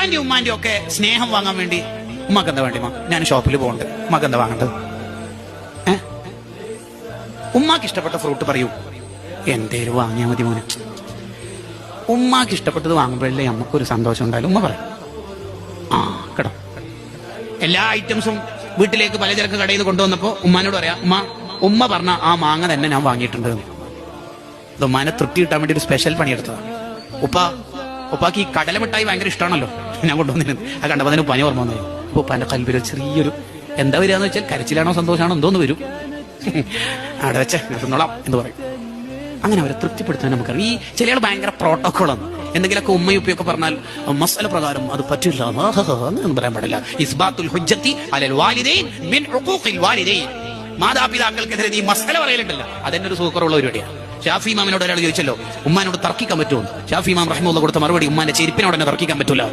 ഉപ്പാന്റെ ഉമ്മാന്റെ ഒക്കെ സ്നേഹം വാങ്ങാൻ വേണ്ടി ഉമ്മക്ക് എന്താ വേണ്ടി? ഞാൻ ഷോപ്പിൽ പോകുന്നുണ്ട്, ഉമ്മക്ക് എന്താ വാങ്ങേണ്ടത്? ഉമ്മാക്ക് ഇഷ്ടപ്പെട്ട ഫ്രൂട്ട് പറയൂ, എന്തേലും വാങ്ങിയാൽ മതി മോനെ. ഉമ്മാക്ക് ഇഷ്ടപ്പെട്ടത് വാങ്ങുമ്പോഴല്ലേ നമുക്കൊരു സന്തോഷം ഉണ്ടായാലും ഉമ്മ പറയും കേട്ടോ. എല്ലാ ഐറ്റംസും വീട്ടിലേക്ക് പലചരക്ക് കടയിൽ നിന്ന് കൊണ്ടുവന്നപ്പോ ഉമ്മാനോട് പറയാം, ഉമ്മ പറഞ്ഞ ആ മാങ്ങ തന്നെ ഞാൻ വാങ്ങിയിട്ടുണ്ട്. ഇത് ഉമ്മാനെ തൃപ്തി കിട്ടാൻ വേണ്ടി ഒരു സ്പെഷ്യൽ പണിയെടുത്തതാണ്. ഉപ്പാക്ക് ഈ കടലമിഠായി ഭയങ്കര ഇഷ്ടമാണല്ലോ, ഞാൻ കൊണ്ടുവന്നിരുന്നു. അത് കണ്ടപ്പോൾ അതിന് പനി ഓർമ്മ വന്നു. അപ്പൊ ഉപ്പാന്റെ കൽവിൽ ചെറിയൊരു എന്താ വരികയെന്ന് വെച്ചാൽ കരച്ചിലാണോ സന്തോഷമാണോ എന്തോന്ന് വരും. അവിടെ വെച്ചേ തിന്നോളാം എന്ന് പറയും. അങ്ങനെ അവരെ തൃപ്തിപ്പെടുത്താൻ നമുക്കറിയാം. ഈ ചിലയാൾ ഭയങ്കര പ്രോട്ടോക്കോളാണ്. എന്തെങ്കിലുമൊക്കെ ഉമ്മയും ഉപ്പയൊക്കെ പറഞ്ഞാൽ മസല പ്രകാരം അത് പറ്റില്ല എന്ന് പറയാൻ പാടില്ല. ഇസ്ബാത്തുൽ ഹുജ്ജത്തി അലൽ വാലിദൈൻ മിൻ ഹുഖൂഖിൽ വാലിദൈൻ. മാതാപിതാക്കൾക്കെതിരെ നീ മസല പറയലുണ്ടല്ലോ, അതെന്നെ ഒരു സൂക്കറുള്ള പരിപാടിയാണ്. ഷാഫി ഇമാമിനോട് ഒരാൾ ചോദിച്ചല്ലോ, ഉമ്മാനോട് തർക്കിക്കാൻ പറ്റുമോ? ഷാഫി ഇമാം റഹിമഹുല്ലാഹ് കൊടുത്ത മറുപടി, ഉമ്മാന്റെ ചെരുപ്പിനോട് തന്നെ തർക്കിക്കാൻ പറ്റൂല.